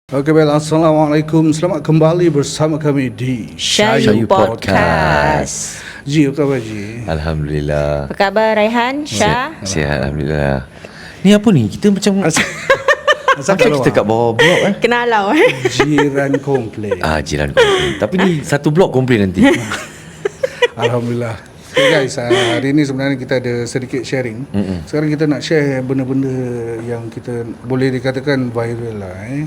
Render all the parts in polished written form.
Okey, baik. Assalamualaikum. Selamat kembali bersama kami di Syayu Podcast. Ji, apa khabar Ji? Alhamdulillah. Apa khabar Raihan? Syah? Sihat Alhamdulillah. Ni apa ni? Kita macam Asal kita kat bawah blok Kenalau jiran komplain. jiran komplain. Tapi ni satu blok komplain nanti. Alhamdulillah. Okay guys, hari ni sebenarnya kita ada sedikit sharing. Sekarang kita nak share benda-benda yang kita boleh dikatakan viral lah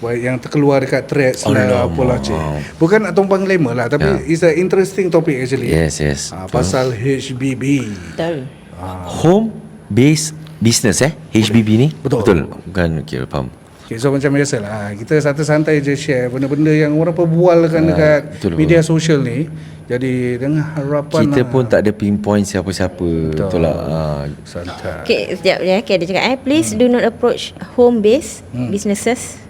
yang terkeluar dekat threads lah, apalah cik. Bukan nak tumpang glamour lah, tapi it's an interesting topic actually. Yes. Pasal HBB. Betul. Home based business HBB ni. Betul. Bukan kira faham. Okay, so macam biasalah, kita santai-santai je share benda-benda yang orang perbualkan dekat media sosial ni. Jadi dengan harapan kita pun tak ada pinpoint siapa-siapa. Betul lah. Santai. Okay, sekejap ya. Okay, dia cakap please do not approach home-based businesses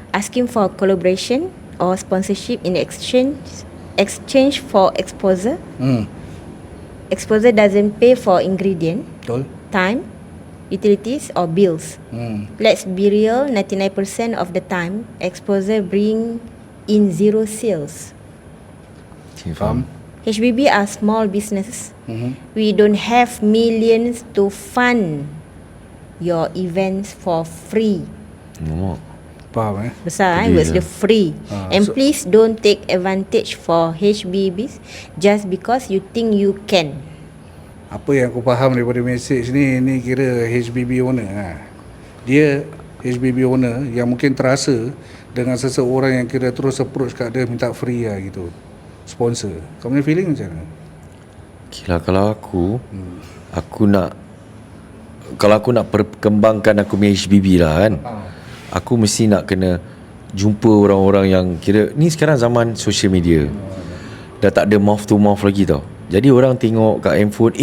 asking for collaboration or sponsorship in exchange for exposure. Exposure doesn't pay for ingredient, Betul. time, utilities or bills. Let's be real, 99% of the time exposure bring in zero sales. Faham? HBB are small businesses. We don't have millions to fund your events for free. Faham Besar words dia free. And please don't take advantage for HBBs just because you think you can. Apa yang aku faham daripada message ni kira HBB owner Dia HBB owner yang mungkin terasa dengan seseorang yang kira terus approach kat dia minta free lah gitu, sponsor. Kau punya feeling macam mana? Kira kalau aku nak perkembangkan aku punya HBB lah kan, aku mesti nak kena jumpa orang-orang yang kira ni sekarang zaman social media. Dah tak ada mouth to mouth lagi tau. Jadi orang tengok kat handphone,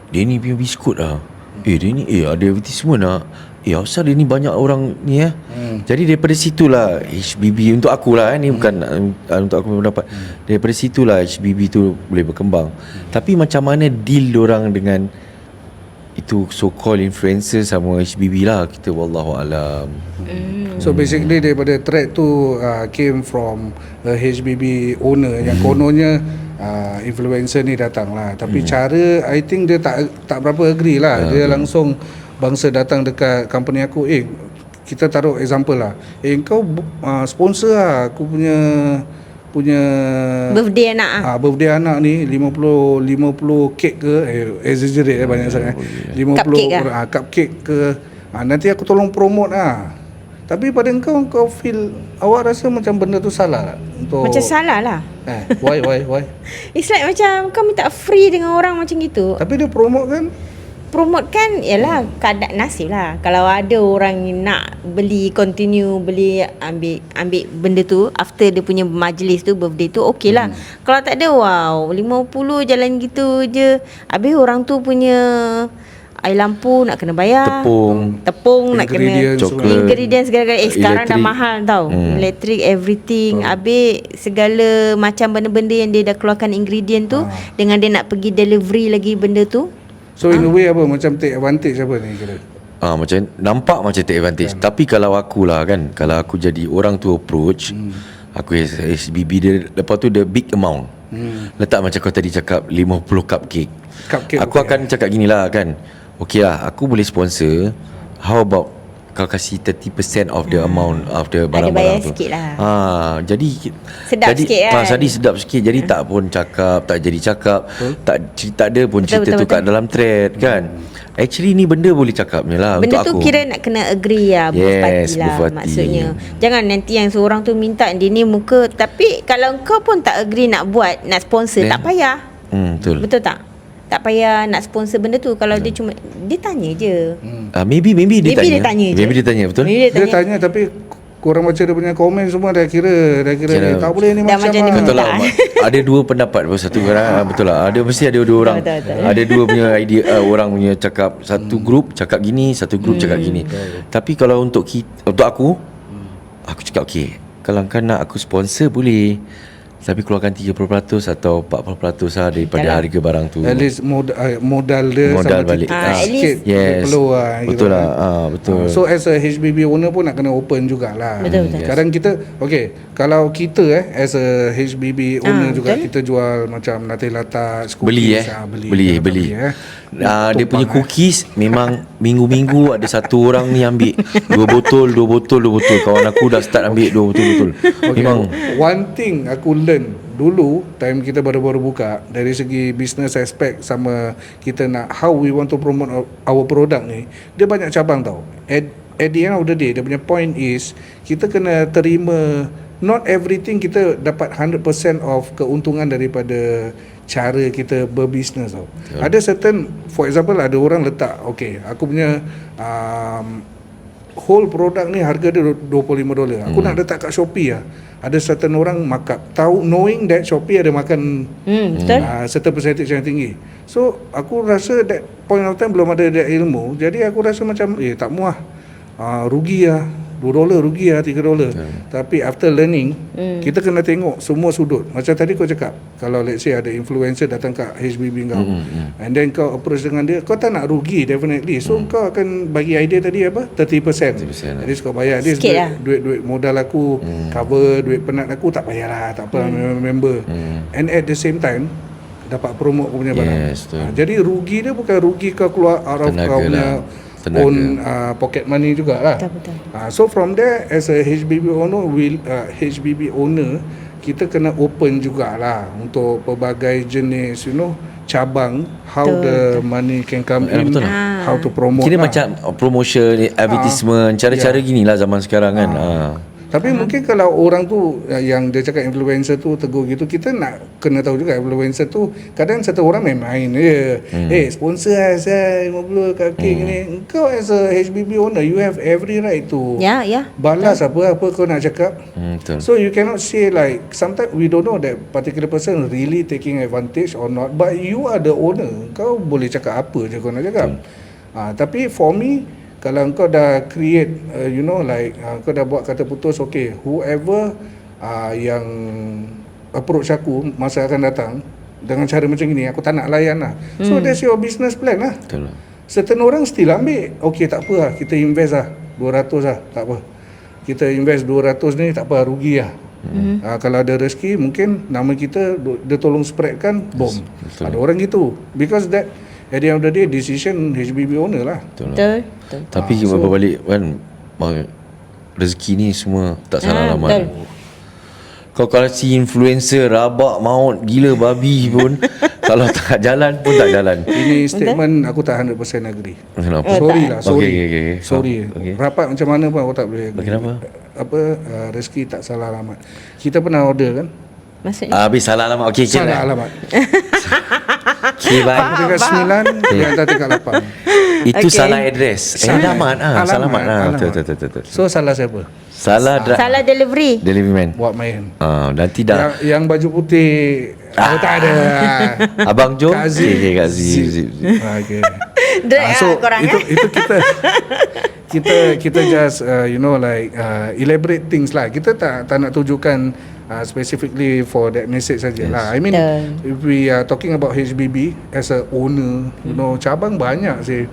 dia ni punya biskut lah. Dia ni ada advertisement lah. Asal dia ni banyak orang ni Jadi daripada situlah HBB untuk akulah ni bukan untuk aku pendapat. Daripada situlah HBB tu boleh berkembang. Tapi macam mana deal orang dengan itu so called influencer sama HBB lah, kita wallahu alam. So basically daripada thread tu came from a HBB owner yang kononnya influencer ni datang lah. Tapi cara I think dia tak berapa agree lah. Dia langsung bangsa datang dekat company aku, kita taruh example lah, kau sponsor lah aku punya Birthday anak birthday anak ni 50 kek ke exaggerate banyak sangat 50 cupcake ke nanti aku tolong promote lah. Tapi pada kau feel, awak rasa macam benda tu salah tak? Macam salah lah. Why? It's like macam kau minta free dengan orang macam gitu. Tapi dia promote kan, ialah kadang nasib lah. Kalau ada orang nak beli, continue beli, ambil benda tu after dia punya majlis tu, birthday tu, okey lah. Kalau tak ada, 50 jalan gitu je. Habis orang tu punya air lampu nak kena bayar, tepung nak kena, ingredients segala-gala. Sekarang dah mahal tau, elektrik, everything. Habis segala macam benda-benda yang dia dah keluarkan ingredient tu, dengan dia nak pergi delivery lagi benda tu. So in a way apa, macam take advantage apa ni kira? Macam nampak macam take advantage. Tapi kalau aku lah kan, kalau aku jadi orang tu approach, aku HBB dia, lepas tu the big amount, letak macam kau tadi cakap 50 cupcake aku akan cakap gini lah kan, okey lah, aku boleh sponsor, how about kau kasih 30% of the amount of the barang-barang tu. Sikit lah. Jadi sedap sikit kan. Jadi sedap sikit. Jadi tak pun cakap, tak jadi cakap, tak ada pun cerita tu kat dalam thread kan. Actually ni benda boleh cakapnya lah benda untuk aku. Benda tu kira nak kena agree lah, both party lah maksudnya. Jangan nanti yang seorang tu minta dia ni muka, tapi kalau kau pun tak agree nak buat, nak sponsor, tak payah. Betul tak? Tak payah nak sponsor benda tu. Kalau dia cuma, dia tanya je. Maybe dia tanya. Je. Maybe dia tanya, betul? Dia tanya tapi korang baca dia punya komen semua dah kira tak boleh ni macam ni. Betul lah. Ada dua pendapat. Satu orang betul lah. Mesti ada dua orang. Betul. Ada dua punya idea, orang punya cakap. Satu grup cakap gini, satu grup cakap gini. Tapi kalau untuk aku cakap okey, kalau kau nak aku sponsor boleh. Tapi keluarkan 30% atau 40% lah daripada Yalah. harga barang tu. At least modal dia Modal sampai balik. At sikit least. Yes. perlu lah. Betul lah. Betul. So as a HBB owner pun nak kena open jugalah. Betul, betul. Kadang kita kalau kita as a HBB owner juga betul. kita jual macam latte latte, Beli beli. Dia punya Tumpang, cookies memang minggu-minggu ada satu orang ni ambil 2 botol. Kawan aku dah start ambil 2 botol. Memang one thing aku learn dulu time kita baru-baru buka dari segi business aspect sama kita nak how we want to promote our product ni, dia banyak cabang tau. At the end of the day, dia punya point is kita kena terima not everything kita dapat 100% of keuntungan daripada cara kita berbisnes tau. Ada certain, for example ada orang letak aku punya whole produk ni harga dia $25. Aku nak letak kat Shopee lah. Ada certain orang markup, tahu knowing that Shopee ada makan Betul. certain percentage yang tinggi. So aku rasa that point of time belum ada that ilmu. Jadi aku rasa macam tak muah. Rugi lah, $2 rugi lah, $3. Tapi after learning, kita kena tengok semua sudut. Macam tadi kau cakap, kalau let's say ada influencer datang kat HBB kau, and then kau approach dengan dia, kau tak nak rugi definitely. So kau akan bagi idea tadi apa? 30%. Jadi kau bayar this Sikit lah. duit modal aku, cover duit penat aku, tak payah lah, tak apa member. And at the same time dapat promote kau punya barang. Yes, betul. Jadi rugi dia bukan rugi kau keluar out of Tenaga kau punya lah. Tenaga. own pocket money jugalah. Betul. So from there as a HBB owner, HBB owner kita kena open jugalah untuk pelbagai jenis cabang how the money can come in, betul. how to promote kira lah. macam promotion, advertisement, cara-cara ginilah zaman sekarang kan. Tapi mungkin kalau orang tu yang dia cakap influencer tu tegur gitu, kita nak kena tahu juga influencer tu kadang satu orang main-main je. Sponsor lah saya 50 kaki ni. Kau as a HBB owner, you have every right to Ya. balas apa kau nak cakap. Betul. So you cannot say like, sometimes we don't know that particular person really taking advantage or not, but you are the owner. Kau boleh cakap apa je kau nak cakap. Tapi for me, kalau kau dah create kau dah buat kata putus, whoever yang approach aku masa akan datang dengan cara macam ni, aku tak nak layan lah. So that's your business plan lah. Betul lah. Certain orang still ambil, tak apa lah, kita invest lah 200 lah, tak apa, kita invest 200 ni, tak apa, rugi lah. Kalau ada rezeki mungkin nama kita dia tolong spreadkan, bom. Ada orang gitu, because that at the end of the day decision HBB owner lah. Betul. Tapi berbalik kan, rezeki ni semua tak salah alamat. betul. Kau kalau si influencer rabak maut gila babi pun kalau tak jalan pun tak jalan. Ini statement aku tak 100% agree. Kenapa? Sorry lah, sorry. Okay. Sorry. Okay. Rapat macam mana pun aku tak boleh agree. Kenapa? Rezeki tak salah alamat. Kita pernah order kan? Maksudnya Habis salah alamat. Okey Salah alamat. Okay, bye. Aku dekat 9, dia hantar dekat 8. Itu Okay. salah address. Alamat Salamat alamat. Betul. So salah siapa? Salah salah delivery. delivery man. Buat main. Nanti dah Yang baju putih aku tak ada. Abang Jo. Kak Zee. Okay, Kak Zee. Okay. Drag So korang itu kita just elaborate things lah. Kita tak nak tujukan specifically for that message saja lah. I mean, if we are talking about HBB as a owner, cabang banyak sih.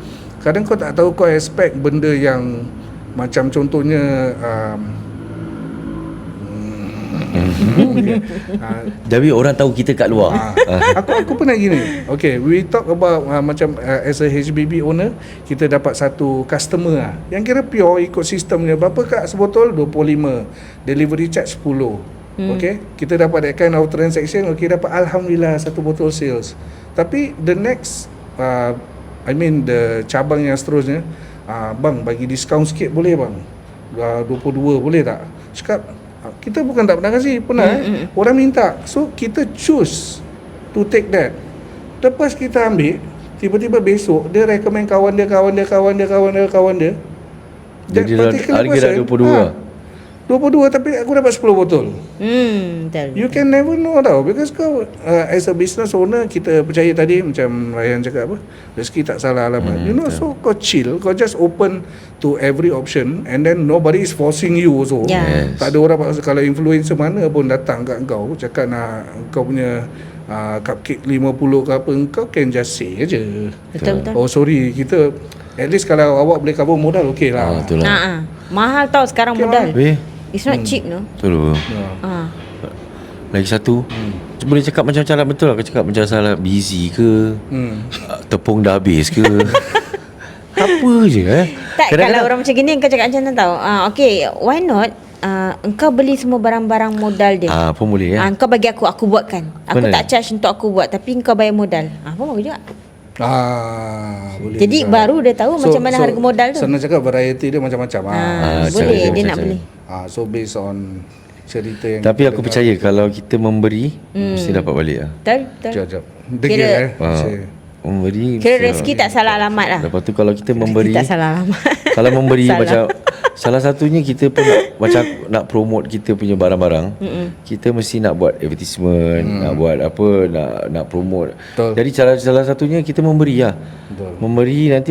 Kadang kau tak tahu, kau expect benda yang macam contohnya Jadi orang tahu kita kat luar. aku pernah gini. Okay, we talk about macam as a HBB owner, kita dapat satu customer lah, yang kira pure ikut sistemnya. Berapa kak sebotol? 25. Delivery charge 10. Okay, kita dapat that kind of transaction. Okay, dapat alhamdulillah satu botol sales. Tapi the next the cabang yang seterusnya, bang bagi diskaun sikit boleh bang, 22 boleh tak? Cakap kita bukan tak pernah kasih, pernah orang minta. So kita choose to take that. Lepas kita ambil, tiba-tiba besok dia recommend kawan dia. Jadi harga dah 22 lah. 22 tapi aku dapat 10 botol. Betul. You can never know tau, because kau as a business owner, kita percaya tadi macam Ryan cakap apa, rezeki tak salah alamat. You know, so kau chill, kau just open to every option, and then nobody is forcing you also. Yeah. Tak ada orang paksa. Kalau influencer mana pun datang kat kau cakap nak kau punya cupcake 50 ke apa, kau can just say je. Betul. Oh sorry, kita at least kalau awak boleh cover modal, okey lah. Betul lah. Mahal tau sekarang modal. It's not cheap, no. Betul. Lagi satu, boleh cakap macam-macam lah. Betul lah kau cakap macam salah busy ke, tepung dah habis ke. Apa je Tak, kalau orang macam gini kau cakap macam tu tau. Okay, why not engkau beli semua barang-barang modal dia. Pun boleh Engkau bagi aku buatkan. Aku Benar. tak charge untuk aku buat, tapi engkau bayar modal. Pun bagus juga. Boleh Jadi juga. baru dia tahu macam mana harga modal tu. Senang cakap variety dia macam-macam. Boleh cara dia dia nak macam beli. So based on cerita yang Tapi kita aku dengar. percaya kalau kita memberi, mesti dapat balik lah. Betul. Jap. Degil Kira- Memberi Kira mesti rezeki tak salah alamat lah. Lepas tu kalau kita memberi, Tak salah alamat. kalau memberi Salah. macam salah satunya kita pun macam nak promote kita punya barang-barang. Kita mesti nak buat advertisement, nak buat apa, nak promote. Betul. Jadi salah satunya kita memberi lah. Betul. Memberi nanti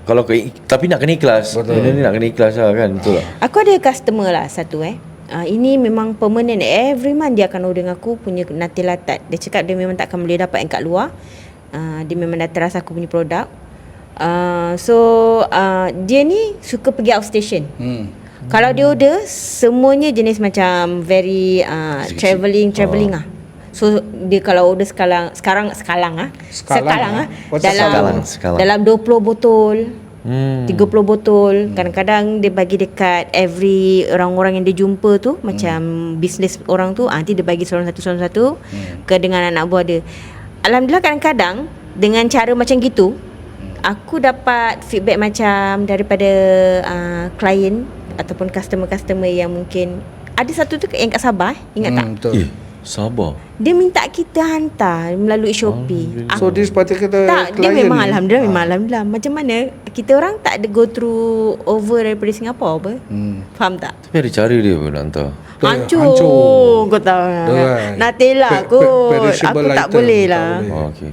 kalau tapi nak kena ikhlas. Benda ni nak kena ikhlas lah kan. Betul tak? Aku ada customer lah satu ini memang permanent. Every month dia akan order dengan aku punya nati latat. Dia cakap dia memang tak akan boleh dapat yang kat luar. Dia memang dah terasa aku punya produk. Dia ni suka pergi outstation. Kalau dia order, semuanya jenis macam very travelling lah. So dia kalau order sekarang dalam 20 botol, 30 botol. Kadang-kadang dia bagi dekat every orang-orang yang dia jumpa tu, macam bisnes orang tu, nanti dia bagi seorang satu ke dengan anak buah dia. Alhamdulillah kadang-kadang dengan cara macam gitu, aku dapat feedback macam daripada klien ataupun customer-customer yang mungkin ada satu tu yang kat Sabah, ingat tak? Betul. Sabar. Dia minta kita hantar melalui Shopee. So this particular Tak, dia client memang ni, alhamdulillah. Macam mana kita orang tak ada go through over daripada Singapura apa? Faham tak? Tapi ada cara dia pun nak hantar. Hancur. Kau tahu. Right. Natela kot. Aku perishable tak item, boleh tak lah. boleh. Okay.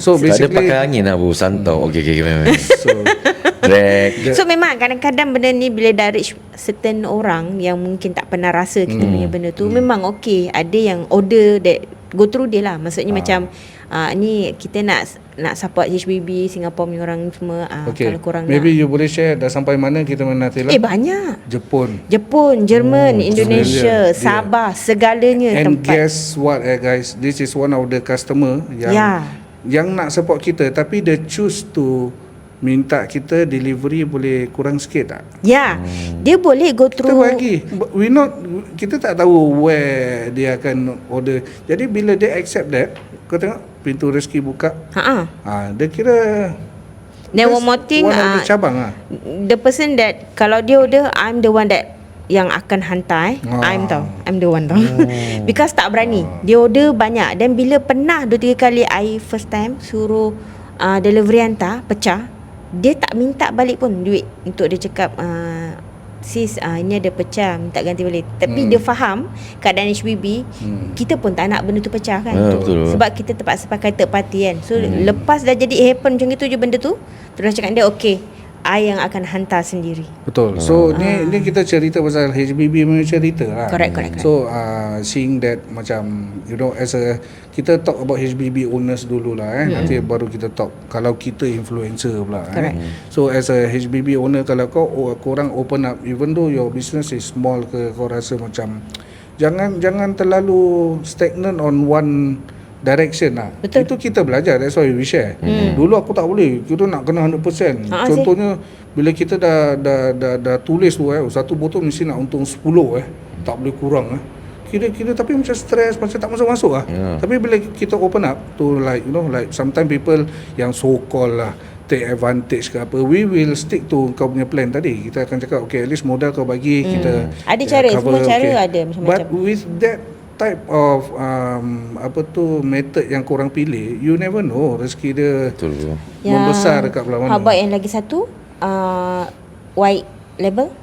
So Tak ada basically pakai angin lah bu, santau. Okay. so, Drag. So memang kadang-kadang benda ni bila dah reach certain orang yang mungkin tak pernah rasa kita punya benda tu, memang okey. Ada yang order that go through dia lah. Maksudnya macam ni kita nak support HBB Singapore punya orang semua. okay. Kalau korang Maybe nak. you boleh share dah sampai mana kita menatila? Banyak. Jepun. Jerman, Indonesia, Australia, Sabah, segalanya And tempat. guess what guys, this is one of the customer yang nak support kita, tapi dia choose to minta kita delivery boleh kurang sikit tak? Dia boleh go Kita through. bagi. Kita tak tahu where dia akan order. Jadi bila dia accept that, kau tengok pintu rezeki buka. Dia kira Then one more thing, one of the cabang the person that kalau dia order, I'm the one that yang akan hantar I'm the one tau. Because tak berani. Dia order banyak, dan bila pernah 2-3 kali I first time suruh delivery hantar, pecah, dia tak minta balik pun duit untuk dia cakap sis ini ada pecah, minta ganti balik. Tapi dia faham keadaan HBB, kita pun tak nak benda tu pecah kan. Betul. Sebab kita terpaksa pakai third party kan. So lepas dah jadi happen macam itu je benda tu, terus cakap dia okay, I yang akan hantar sendiri. Betul. So ni kita cerita pasal HBB punya cerita lah. Correct. So seeing that macam as a kita talk about HBB owners dulu lah nanti baru kita talk kalau kita influencer pula. Correct. So as a HBB owner, kalau korang open up, even though your business is small ke, kau rasa macam jangan terlalu stagnant on one direction lah. Betul. Itu kita belajar, that's why we share. Dulu aku tak boleh, kita nak kena 100%. Contohnya bila kita dah tulis tu satu botol mesti nak untung 10 tak boleh kurang kira-kira, tapi macam stres, macam tak masuk-masuk Tapi bila kita open up to like sometimes people yang so called lah take advantage ke apa, we will stick to kau punya plan tadi. Kita akan cakap okay, at least modal kau bagi, kita ada cara, cover, semua cara ada macam-macam. But with that type of method yang korang pilih, you never know rezeki dia membesar dekat belah mana. How about yang lagi satu white label?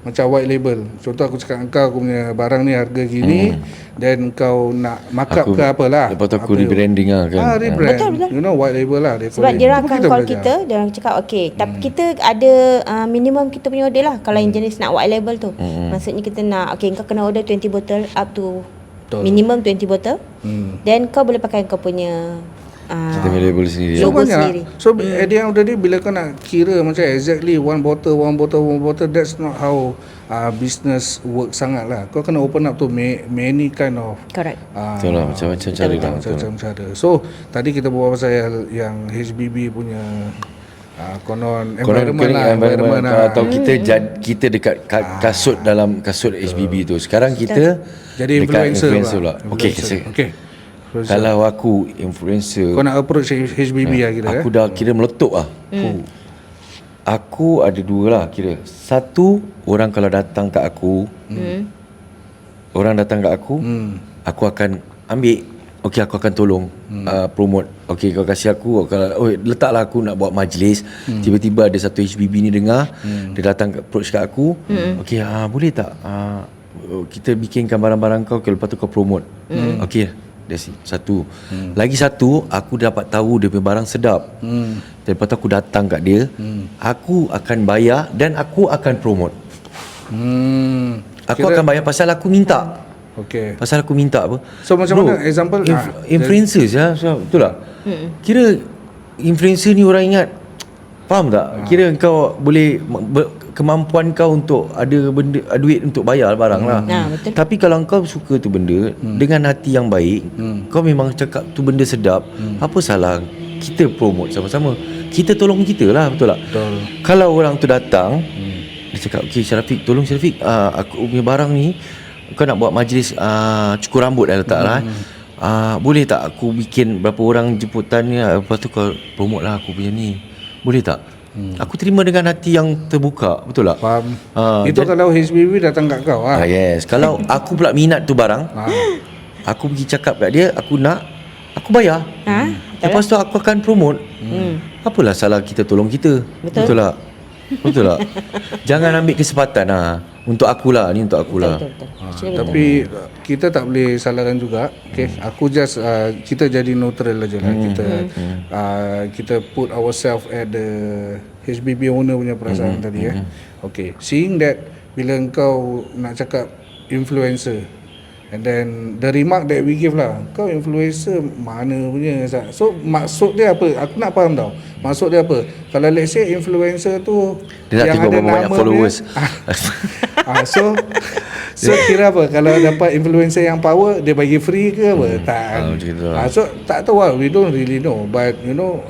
Macam white label. Contoh aku cakap dengan kau, aku punya barang ni harga gini, then kau nak markup Aku- ke apalah. lepas tu aku rebranding lah kan. Rebrand. Betul, betul. You know, white label lah. Sebab dia orang akan call belajar. kita, dia orang cakap okey, tapi kita ada minimum kita punya order lah. Kalau yang jenis nak white label tu. Maksudnya kita nak okey, kau kena order 20 botol up to Betul. minimum 20 botol. Then kau boleh pakai kau punya Kita punya label sendiri. So logo banyak. sendiri. So at the end of the day, bila kau nak kira macam exactly one bottle, that's not how business work sangat lah. Kau kena open up to many kind of correct. Betul lah, macam-macam cara lah. macam-macam cara. So tadi kita berbual pasal yang HBB punya konon environment lah, environment lah. Atau kita dekat kasut dalam kasut HBB tu. Sekarang kita Jadi dekat influencer pula. Okey, Okay. kalau aku influencer, Kau nak approach HBB lah kira. aku dah kira meletup lah. Aku ada dua lah kira. Satu, orang kalau datang kat aku, orang datang kat aku, aku akan ambil. Okey, aku akan tolong promote. Okey, kau kasih aku, kalau letaklah aku nak buat majlis, tiba-tiba ada satu HBB ni dengar, dia datang approach kat aku. Okey, boleh tak kita bikinkan barang-barang kau, lepas tu kau promote. Okey, that's it. Satu. Lagi satu, aku dapat tahu dia punya barang sedap. Dan lepas tu aku datang kat dia, aku akan bayar dan aku akan promote. Aku akan bayar pasal aku minta. Okay. Pasal aku minta apa. So macam mana example influencers ya, betul tak? Kira influencer ni orang ingat, faham tak? Kira kau boleh kemampuan kau untuk ada benda, duit untuk bayar barang lah. Betul. Tapi kalau kau suka tu benda dengan hati yang baik, kau memang cakap tu benda sedap, apa salah kita promote sama-sama? Kita tolong kita lah, betul tak? Betul. Kalau orang tu datang, dia cakap, okey Syarafiq, tolong Syarafiq, aku punya barang ni, kau nak buat majlis cukur rambut dah letak lah. Boleh tak aku bikin berapa orang jemputan ni, lepas tu kau promote lah aku punya ni, boleh tak? Aku terima dengan hati yang terbuka, betul tak? Faham. Itu kalau HBB datang kat kau yes. Kalau aku pula minat tu barang, aku pergi cakap kat dia, aku nak, aku bayar. Lepas tu aku akan promote. Apalah salah kita tolong kita. Betul tak? Betul tak? Jangan ambil kesempatan untuk akulah, ni untuk akulah. Betul. Tapi kita tak boleh salahkan juga. Okay, aku just kita jadi neutral aja lah. Kita put ourselves at the HBB owner punya perasaan tadi. Okay, seeing that bila engkau nak cakap influencer, and then the remark that we give lah, kau influencer mana punya. So maksud dia apa? Aku nak faham tau. Maksud dia apa? Kalau let's say influencer tu Dia nak yang tengok ada berapa banyak nama followers. dia, so kira apa? Kalau dapat influencer yang power, dia bagi free ke apa? Tak. macam tu lah. So tak tahu lah. We don't really know. But you know,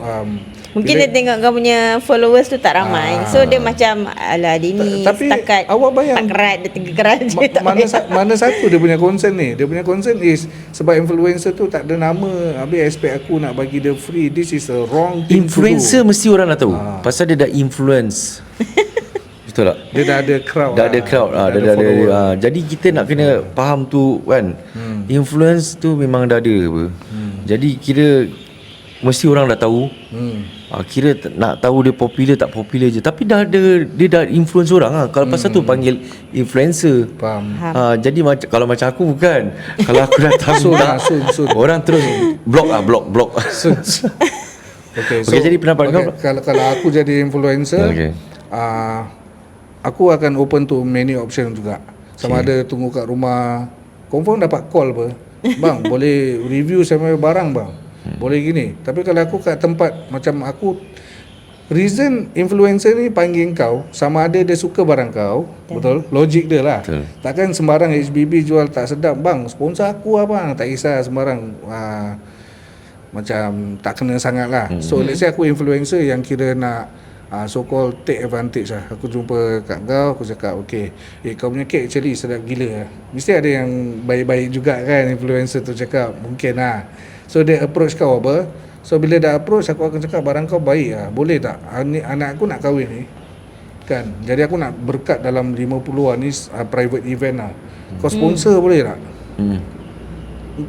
Mungkin dia tengok kau punya followers tu tak ramai. So dia macam alah dia ni Tapi setakat awak bayang, tak kerat, dia tinggal kerat je. Tak mana satu dia punya concern ni. Dia punya concern is sebab influencer tu tak ada nama, habis expect aku nak bagi dia free. This is a wrong thing Influencer to do. mesti orang dah tahu. Pasal dia dah influence. Betul tak? Dia dah ada crowd. Dah ada crowd jadi kita nak kena faham tu kan. Influence tu memang dah ada apa. Jadi kira mesti orang dah tahu. Kira nak tahu dia popular tak popular je, tapi dah ada, dia dah influence orang lah. Kalau pasal tu panggil influencer. Faham. Jadi kalau macam aku bukan. Kalau aku datang soon. orang terus block. Okay, jadi pendapat kau? Kalau aku jadi influencer, Okay. Aku akan open to many option juga. Sama ada tunggu kat rumah, confirm dapat call apa. Bang, boleh review sama barang bang. Boleh gini. Tapi kalau aku kat tempat macam aku, reason influencer ni panggil kau sama ada dia suka barang kau. Betul? Logik dia lah. Betul. Takkan sembarang HBB jual tak sedap, bang sponsor aku abang. Tak kisah sembarang. Macam tak kena sangat lah. So let's say aku influencer yang kira nak so called take advantage lah. Aku jumpa kat kau, aku cakap okay, kau punya cake actually sedap gila lah. Mesti ada yang baik-baik juga kan. Influencer tu cakap mungkin lah. So dia approach kau apa. So bila dah approach, aku akan cakap barang kau baik lah, boleh tak anak aku nak kahwin ni kan, jadi aku nak berkat dalam 50-an ni private event lah. Kau sponsor boleh tak?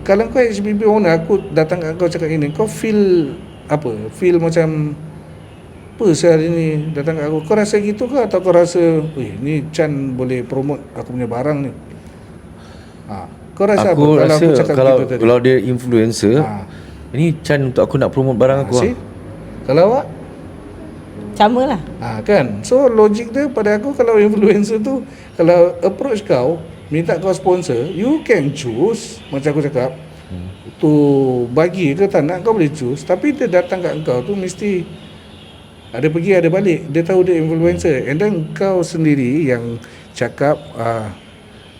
Kalau kau HBB owner, aku datang kat kau cakap ini, kau feel apa? Feel macam apa saya hari ni datang kat aku, kau rasa gitu ke atau kau rasa ni Chan boleh promote aku punya barang ni? Kau rasa Aku apa rasa aku cakap kalau gitu tadi? kalau dia influencer, ini Chan untuk aku nak promote barang aku See? Kalau awak Sama lah. kan, so logik dia pada aku, kalau influencer tu kalau approach kau minta kau sponsor, you can choose. Macam aku cakap, tu bagi ke tak nak, kau boleh choose. Tapi dia datang kat kau tu mesti ada pergi ada balik. Dia tahu dia influencer, and then kau sendiri yang cakap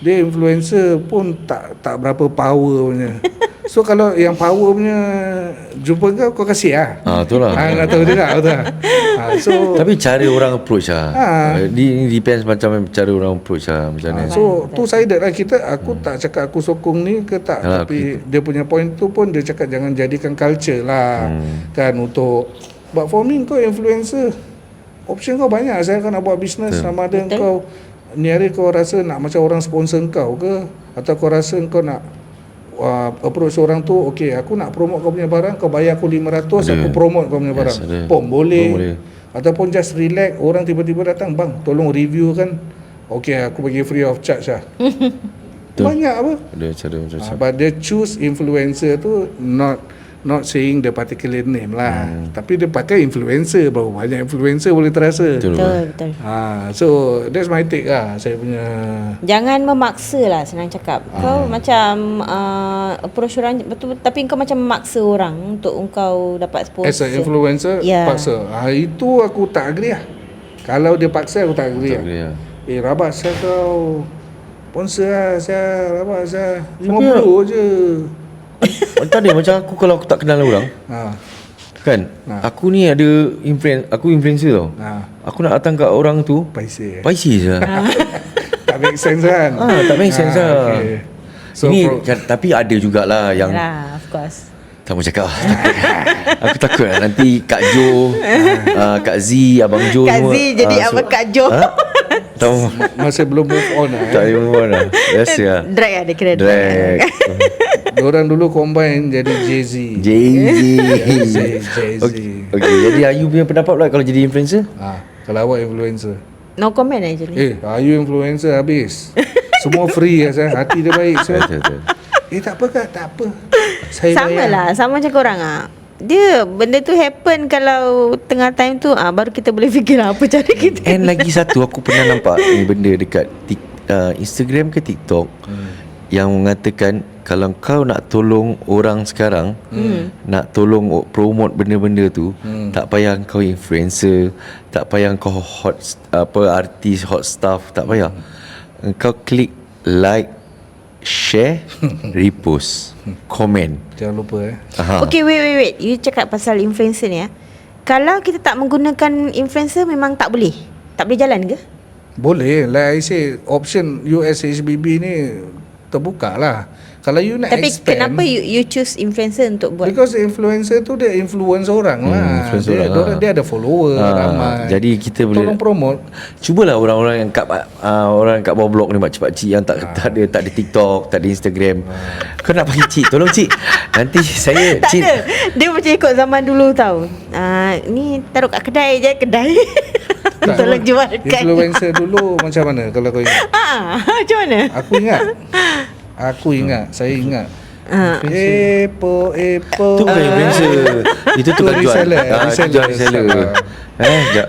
dia influencer pun tak berapa power punya. So kalau yang power punya jumpa kau kasih Itulah. nak tahu dia tak, betul tak? So Tapi cara orang approach Ini depends macam cara orang approach macam mana. so tu saya dah aku tak cakap aku sokong ni ke tak. Yalah, Tapi dia punya point tu pun dia cakap jangan jadikan culture lah. Kan untuk, but for me kau influencer, option kau banyak. Saya kan nak buat bisnes, sama ada kau ni hari kau rasa nak macam orang sponsor kau ke, atau kau rasa kau nak approach orang tu, okay aku nak promote kau punya barang, kau bayar aku 500, aku promote kau punya barang. Pun boleh. Ataupun just relax, orang tiba-tiba datang, bang tolong review kan, okay aku bagi free of charge lah. Banyak apa. Ada cara macam But they choose influencer tu not saying the particular name lah. Tapi dia pakai influencer, berapa banyak influencer boleh terasa. Betul. So that's my take lah, saya punya. Jangan memaksa lah, senang cakap. Kau macam approach orang betul, tapi kau macam memaksa orang untuk kau dapat sponsor. As a influencer, paksa. Itu aku tak agree lah. Kalau dia paksa aku tak agree lah. Rabak saya kau sponsor lah, saya rabak saya 50 je. Tak ada macam aku, kalau aku tak kenal orang kan, aku ni ada aku influencer tau. Aku nak datang kat orang tu Paisi je. tak make sense kan. Tak make sense lah. Okay. So Ini tapi ada jugalah yang Yalah, of course. tak mau cakap. Aku takut lah nanti Kak Jo, Kak Z, Abang Jo Kak semua. Z jadi apa Kak Jo? Tahu masih belum move on lah. tak ada move on lah. Biasa lah. Drag ada kira Drag. Diorang dulu combine jadi Jay-Z. Jay-Z. Okay, jadi Ayu punya pendapat pula kalau jadi influencer? Kalau awak influencer, No comment actually. Ayu influencer habis. Semua free lah saya. Hati dia baik. So, Betul. tak apa Kak, tak apa. Saya Sama bayar. lah, sama macam korang dia benda tu happen kalau tengah time tu baru kita boleh fikir apa cara kita. And lagi satu, aku pernah nampak ni benda dekat Instagram ke TikTok yang mengatakan kalau kau nak tolong orang sekarang, nak tolong promote benda-benda tu, tak payah kau influencer, tak payah kau artis hot stuff, tak payah. Kau klik like, share, repost, komen. Jangan lupa Okay, wait. You cakap pasal influencer ni Kalau kita tak menggunakan influencer, memang tak boleh jalan ke? Boleh. Like I say, option USHBB ni terbuka lah. Kalau you nak Tapi expand, kenapa you choose influencer untuk buat? because influencer tu dia influence orang lah. influence Dia, orang lah. dia ada follower ramai. Jadi kita boleh tolong promote. cubalah orang-orang yang orang kat bawah blok ni, makcik-makcik yang tak ada TikTok, tak ada Instagram. Kau nak panggil cik, tolong cik. Nanti saya Tak cik. ada. Dia macam ikut zaman dulu tau. Ni taruh kat kedai je, kedai. Tolong jualkan. Influencer dulu macam mana kalau kau ingat? Macam mana? Aku ingat, saya ingat. Epo. Tu bukan influencer. Itu tukang jual. Reseller. Sekejap.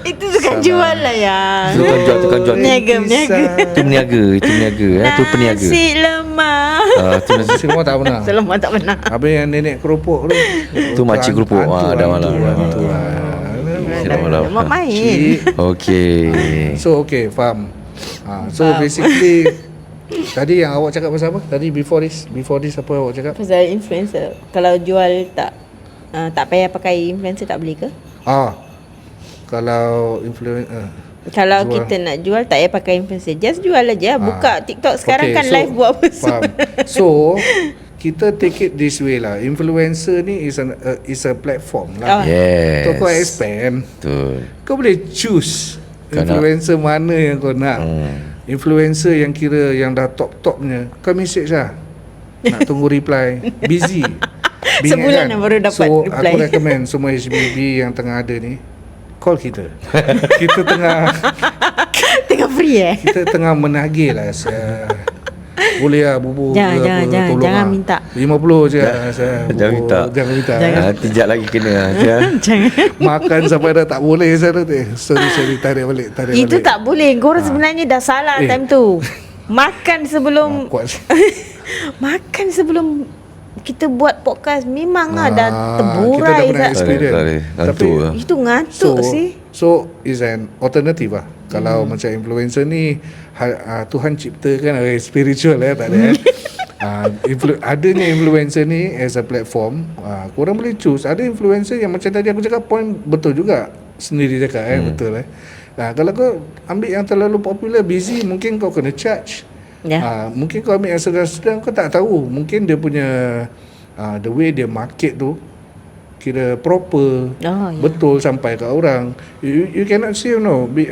Itu tukang jual lah ya. Tukang jual. Meniaga. Itu meniaga. Tu peniaga. Nasi lemak. Tu nasi. Semua tak pernah. Selamat tak pernah. Habis yang nenek keropok tu. Tu makcik keropok. Dah malam. Mak main. Okay. So faham. So basically tadi yang awak cakap pasal apa? Tadi before this apa awak cakap? Pasal influencer. Kalau jual tak payah pakai influencer, tak boleh ke? Kalau influencer Kalau jual. kita nak jual, tak payah pakai influencer. Just jual aja. Buka TikTok sekarang kan live buat apa semua. So kita take it this way lah. Influencer ni is a platform lah. Yes. So kau expand, Betul. kau boleh choose Kau influencer mana yang kau nak. Influencer yang kira yang dah top-topnya, kau message lah. Nak tunggu reply. Busy. Sebulan baru dapat so, reply. aku recommend semua HBB yang tengah ada ni, call kita. Kita Tengah free kita tengah menagih lah saya. Boleh lah bubur Jangan, ke jangan, apa, jangan, tolong jangan lah. minta. 50 je saya bubur. Jangan minta. Jangan minta. Tijak lagi kena ya. Jangan. Makan sampai dah tak boleh saya tu. Sorry tarik balik. Itu tak boleh. Korang sebenarnya dah salah time tu. Makan sebelum kuat. Makan sebelum kita buat podcast memang dah Kita dah terburai pernah Zat. experience. Tapi ngantuk lah. Itu ngantuk sih. So is an alternative lah. Kalau macam influencer ni Tuhan ciptakan spiritual tak ada adanya influencer ni as a platform, korang boleh choose. Ada influencer yang macam tadi aku cakap, point betul juga sendiri cakap betul kalau kau ambil yang terlalu popular, busy, mungkin kau kena charge. Mungkin kau ambil yang sedang-sedang, kau tak tahu, mungkin dia punya the way dia market tu kira proper, betul sampai ke orang. You cannot see,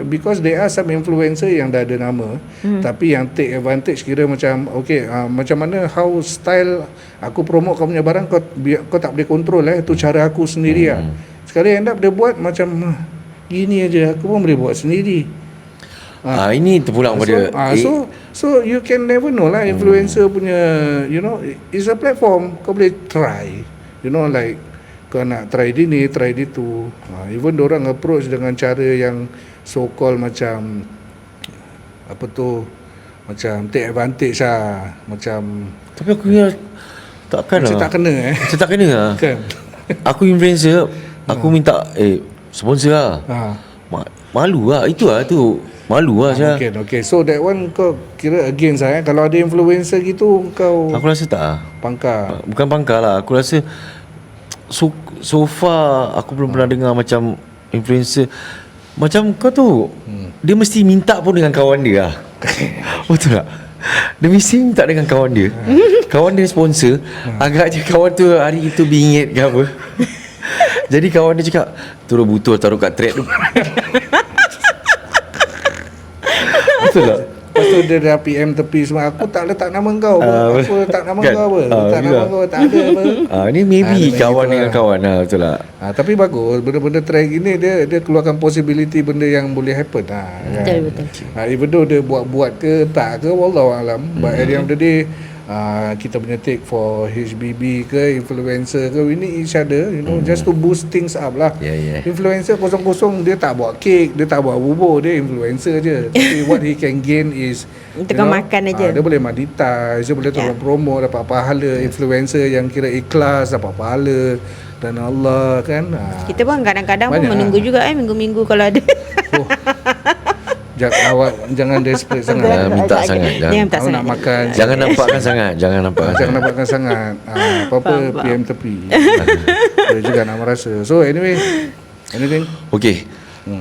because there are some influencer yang dah ada nama, tapi yang take advantage, kira macam macam mana how style aku promote kau punya barang, kau tak boleh control tu cara aku sendiri sekali end up dia buat macam gini aja, aku pun boleh buat sendiri. Ini terpulang pada so you can never know lah influencer punya, it's a platform, kau boleh try, like kau nak try ni, try tu. Even diorang approach dengan cara yang so called macam apa tu, macam take advantage lah, macam. Tapi aku ingat takkan macam lah. tak kena Macam tak kena lah. Kan. Aku influencer, aku minta sponsor lah. Malu lah. Itu lah tu. Malu lah saya. Okay. So that one kau kira against lah kalau ada influencer gitu kau Aku rasa tak lah. pangkar. Bukan pangkar lah. Aku rasa so far aku belum pernah dengar macam influencer macam kau tu. Dia mesti minta pun dengan kawan dia lah. Betul tak? Dia mesti minta dengan kawan dia. Kawan dia sponsor. Agaknya kawan tu hari itu bingit ke apa. Jadi kawan dia cakap, turun butuh taruh kat track tu. Betul tak? Lepas tu dia dah PM tepi semua, aku tak letak nama kau apa. Aku letak nama kan? kau apa. Letak nama kau tak ada apa. Ni maybe kawan gitu dengan lah. kawan lah. Betul tak? Tapi bagus, benda-benda try gini dia keluarkan possibility benda yang boleh happen kan. Betul. Even though dia buat ke tak ke, wallahualam, but at the end of the day kita punya take for HBB ke influencer ke, we need each other, just to boost things up lah. Influencer kosong-kosong, dia tak buat kek, dia tak buat bubur, dia influencer je. Tapi what he can gain is Tengah makan aja. dia boleh monetize, dia boleh tolong promo, dapat pahala. Influencer yang kira ikhlas dapat pahala dan Allah kan. Kita pun kadang-kadang pun banyak menunggu juga minggu-minggu kalau ada. Jangan desperate sangat. Minta sangat. Jangan minta Aku sangat. nak makan. Jangan nampakkan sangat. Jangan nampakkan sangat. Apa-apa Faham. PM tepi. Dia juga nak merasa. So anyway, anything? Okay.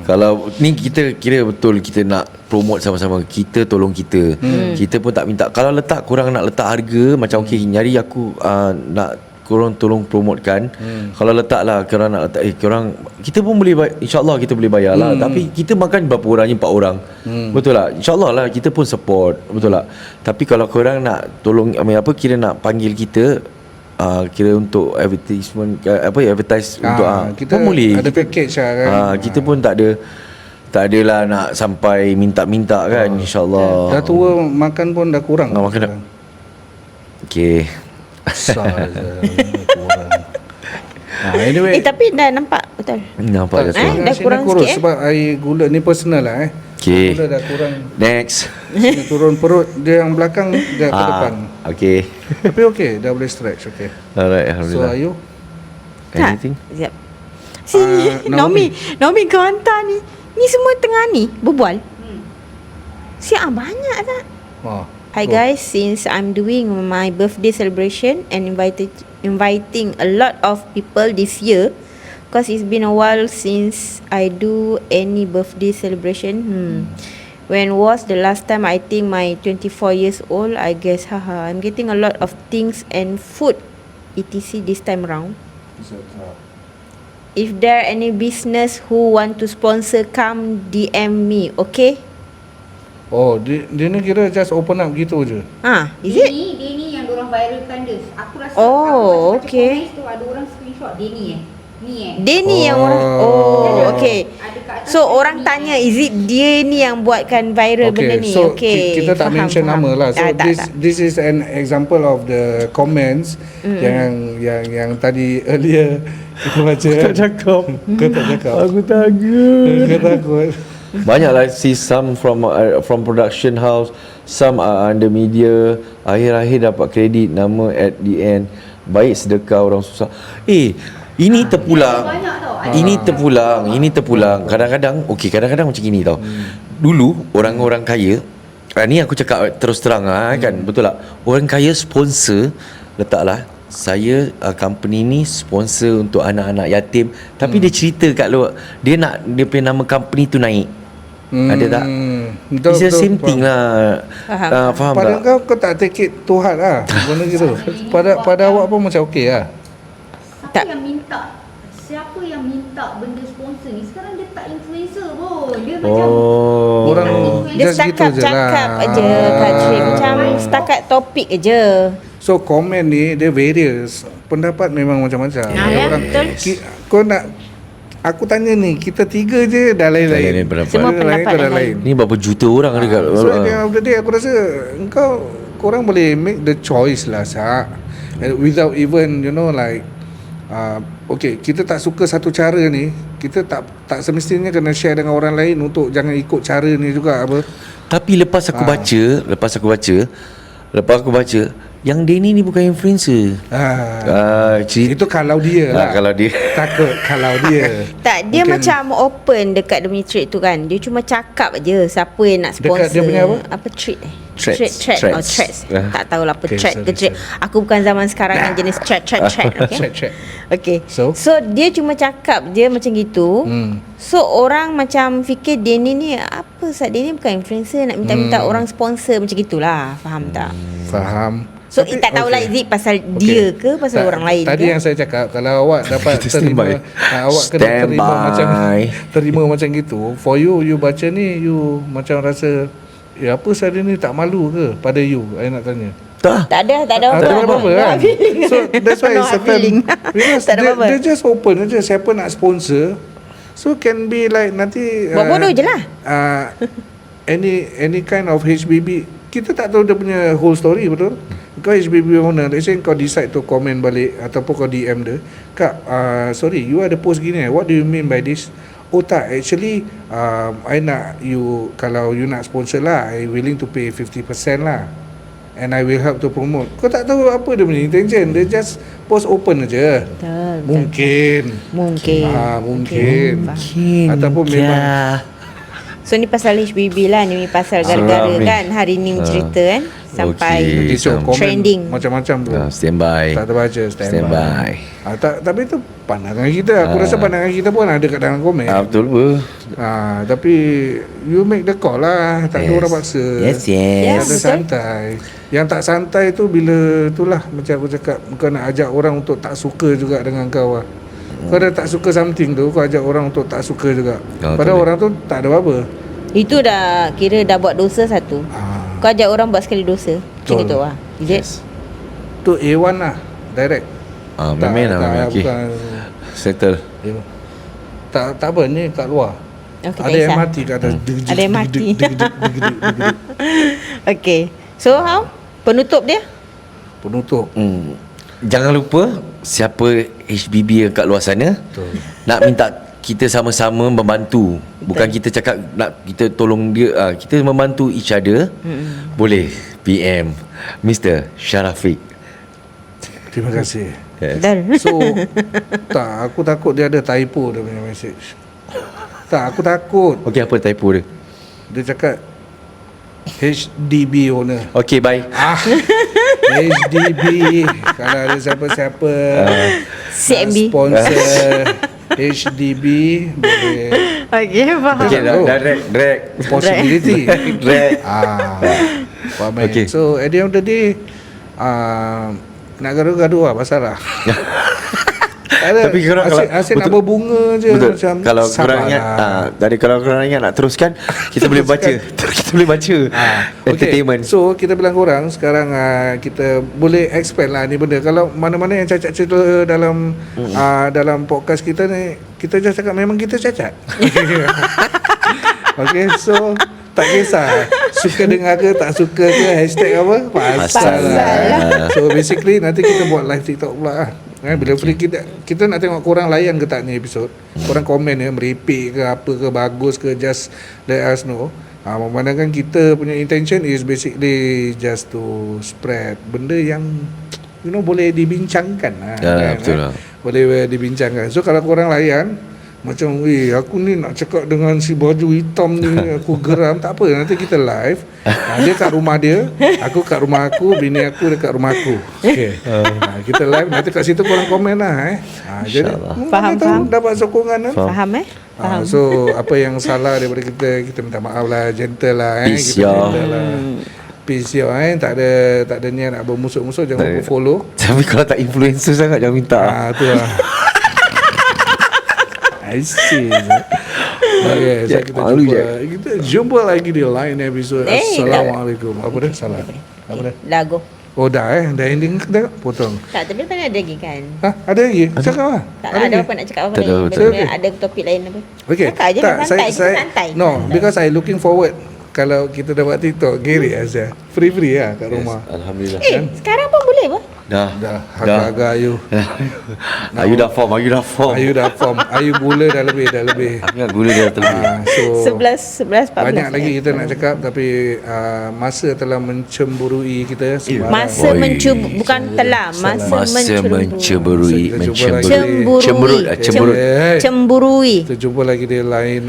Kalau ni kita kira betul kita nak promote sama-sama, kita tolong kita. Kita pun tak minta. Kalau letak korang nak letak harga macam nyari aku nak korang tolong promotekan. Kalau letak lah korang nak letak korang, kita pun boleh insyaAllah kita boleh bayar lah. Tapi kita makan berapa orang ni, 4 orang. Betul tak? InsyaAllah lah kita pun support. Betul tak? Tapi kalau korang nak tolong kira nak panggil kita, kira untuk advertisement, advertise untuk kita pun boleh. ada package lah kan. Kita pun tak adalah nak sampai minta-minta kan. InsyaAllah. Dah tua, makan pun dah kurang. Makan dah. Okay. Besar je kurang. Anyway, Tapi dah nampak betul. Nampak dah tu. Dah kurang kurus sikit, sebab air gula ni personal lah Okay. Gula dah kurang. Next. Sini turun perut, dia yang belakang dia ke depan. Okay. Tapi okay, dah boleh stretch. Okay. Alright, So Alhamdulillah. are you? Anything? Siap. Si Naomi kau hantar ni semua tengah ni berbual. Siap banyak tak? Hi guys, since I'm doing my birthday celebration and inviting a lot of people this year, because it's been a while since I do any birthday celebration. When was the last time? I think my 24 years old, I guess. I'm getting a lot of things and food etc this time around. If there any business who want to sponsor, come DM me, okay? Oh, dia ni kira just open up gitu je. Is it? Dia ni yang dorang viralkan dia. Aku rasa Oh, aku baca okay. komen tu ada orang screenshot dia ni. Ni Dia ni yang orang. Oh. Okay. Ada dekat atas So saya orang ni, tanya, is it dia ni yang buatkan viral benda ni? So Okay, kita tak mention nama lah. So this is an example of the comments yang tadi earlier kita baca. Kau tak cakap. Kau tak cakap. Aku takut. Kau takut. Banyak lah, see some from production house, some are under media, akhir-akhir dapat kredit, nama at the end, baik sedekah orang susah. Ini terpulang. banyak tau. Ini terpulang. Kadang-kadang kadang-kadang macam gini tau. Dulu orang-orang kaya, ni aku cakap terus terang kan, betul tak? Orang kaya sponsor, letaklah saya company ni sponsor untuk anak-anak yatim, tapi dia cerita kat luar dia nak dia punya nama company tu naik. Ada tak? Betul, It's the same betul, thing lah. Faham Pada tak? kau tak take it to heart lah benda gitu. Pada awak pun macam okey lah. Siapa yang minta benda sponsor ni? Sekarang dia tak influencer pun. Dia macam Orang dia just gitu setakat je cakap lah. aje Kak Cik. Macam setakat topik aje. So komen ni dia various. Pendapat memang macam-macam. ya, betul. Kau nak aku tanya ni, kita tiga je dah lain-lain. Lain-lain pendapat. Semua Lain-lain pendapat kau dah yang lain. Ni berapa juta orang ada kat So at the end of the day aku rasa korang boleh make the choice lah Sak. Without even like okay, kita tak suka satu cara ni, kita tak semestinya kena share dengan orang lain untuk jangan ikut cara ni juga apa. Tapi lepas aku baca yang Denny ni bukan influencer. Itu kalau dia lah. Kalau dia Takut kalau dia. Tak, dia Mungkin macam open dekat dia punya trade tu kan. Dia cuma cakap aje siapa yang nak sponsor. Dekat dia punya apa? Trade Threads. Threads. Tak tahulah apa Okay, thread sorry, ke trade. Aku bukan zaman sekarang yang jenis thread. Okay. Check. Okay. So? Dia cuma cakap dia macam gitu. So orang macam fikir dia ni apa Sat, dia ni bukan influencer, nak minta-minta orang sponsor macam gitulah. Faham tak? Faham. So tak tahulah is it pasal dia ke pasal orang lain Tadi ke? yang saya cakap, kalau awak dapat Kita terima, standby. awak kena terima Standby. terima macam gitu. For you baca ni, you macam rasa apa saya ni tak malu ke pada you? Saya nak tanya. tak. Tak ada Tak ada apa-apa kan. So that's why it's certain, because Tak ada apa-apa. dia just open aja siapa nak sponsor. So can be like nanti Buat bodoh je lah. any kind of HBB, kita tak tahu dia punya whole story, betul? Kau HBB owner, let's say kau decide to comment balik ataupun kau DM dia, Kak, sorry, you ada post gini, what do you mean by this? Oh tak, actually I nak you, kalau you nak sponsor lah, I willing to pay 50% lah, and I will help to promote. Kau tak tahu apa dia punya intention. Dia just post open aja. Betul. Mungkin Mungkin. Mungkin ataupun memang. So ni pasal HBB lah. Ni pasal gara-gara Seram ni. kan hari ni mencerita kan. Sampai Okey. So, komen trending. macam-macam tu. Standby. Tak terbaca, standby. Tapi tu pandangan kita. Aku rasa pandangan kita pun ada kat dalam komen. Betul apa? Tapi you make the call lah. Tak ada orang paksa. Yes. Tak ada betul. santai. Yang tak santai tu bila itulah macam aku cakap, kau nak ajak orang untuk tak suka juga dengan kau lah. Kau dah tak suka something tu, kau ajak orang untuk tak suka juga. Padahal orang tu tak ada apa-apa. Itu dah kira dah buat dosa satu. Kau ajak orang buat sekali dosa. Macam Betul. itu lah. Is it? Tu A1 lah. Direct. Main lah. Okay. Bukan, Settle. tak apa ni kat luar. Okay, tak Ada kisah. MRT kat atas. Ada MRT. Okay. So how? Penutup dia? Penutup. Jangan lupa, siapa HBB yang kat luar sana, Betul. nak minta kita sama-sama membantu. Bukan kita cakap nak kita tolong dia, kita membantu each other. Boleh PM Mr. Syarafiq. Terima kasih. Yes. Betul. So aku takut dia ada typo dia punya message. Aku takut. Okey, apa typo dia? Dia cakap HDB owner. Okey, bye. HDB. Kalau ada siapa-siapa CMB. nak sponsor HDB, boleh. Okay, faham. Okey, Oh. drag. Possibility. Drag. Faham Okay. So at the end of the day, nak gaduh-gaduh lah pasal lah. Ada, Tapi korang asyik nak berbunga je. Betul. Macam Kalau korang ingat, tadi kalau korang ingat nak teruskan, kita boleh baca. Kita boleh baca. Entertainment. Okay. So kita bilang korang sekarang kita boleh expand lah ni benda. Kalau mana-mana yang cacat cerita dalam dalam podcast kita ni, kita just cakap memang kita cacat. Okay, so tak kisah suka dengar ke tak suka ke, hashtag apa, pasal lah. So basically nanti kita buat live TikTok pula lah. Bila free kita nak tengok korang layan ke tak ni episod. Korang komen ya, meripik ke apa ke, bagus ke, just let us know. Memandangkan kita punya intention is basically just to spread benda yang boleh dibincangkan betul lah. Boleh dibincangkan. So kalau korang layan macam aku ni nak cakap dengan si baju hitam ni, aku geram, tak apa, nanti kita live. Dia kat rumah dia, aku kat rumah aku, bini aku dekat rumah aku. Okay. Kita live, nanti kat situ korang komen lah jadi Faham. dapat sokongan lah. Faham Faham. So apa yang salah daripada kita minta maaf lah, gentle lah. Peace, kita ya. gentle lah. Peace ya. Tak ada niat nak bermusuh-musuh, jangan lupa follow. Tapi kalau tak influencer sangat jangan minta. Tu lah. I see. Okay, so kita jumpa lagi di lain episod. Assalamualaikum. Apa dah? Salah. Apa dah? Lagu. Oh dah dah ending dah potong. Tak, tapi lepas ni ada lagi kan? Ada lagi? Cakap lah. Tak ada apa nak cakap apa Tak ada, lagi. betul. Benda ada topik lain apa? Okay. Cakap je lah, santai. Kita santai. No, because I looking forward kalau kita dapat TikTok, gerik Azhar. Free lah kat rumah. Alhamdulillah. Sekarang pun boleh apa? Dah. Agak-agak Ayu. Ayu dah form. Ayu dah form. Ayu gula dah lebih. Aku ingat gula dia terlebih. So 11, 14. banyak lagi kita nak cakap, tapi masa telah mencemburui kita sembarang. Masa bukan telah. Masa mencemburui. Cemburui. Kita jumpa lagi di lain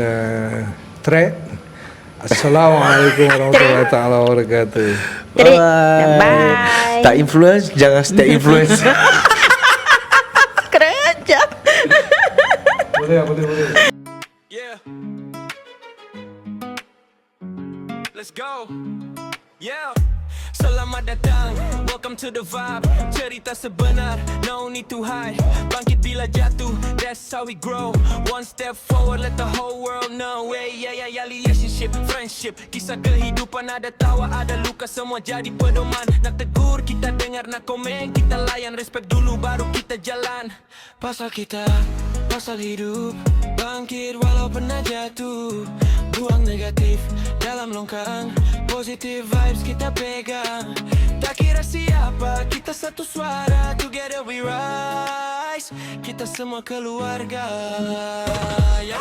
thread. Assalamualaikum warahmatullahi taala wabarakatuh. Bye. Tak influence, jangan stay influence. Kerja. Boleh. Yeah. Let's go. Yeah. Selamat datang, welcome to the vibe. Cerita sebenar, no need to hide. Bangkit bila jatuh, that's how we grow. One step forward, let the whole world know. Yeah, relationship, friendship. Kisah kehidupan, ada tawa, ada luka, semua jadi pedoman. Nak tegur, kita dengar, nak komen, kita layan. Respect dulu, baru kita jalan. Pasal kita, pasal hidup. Bangkit walau pernah jatuh. Buang negatif dalam longkang. Positive vibes kita pegang. Tak kira siapa, kita satu suara. Together we rise. Kita semua keluarga. Yeah.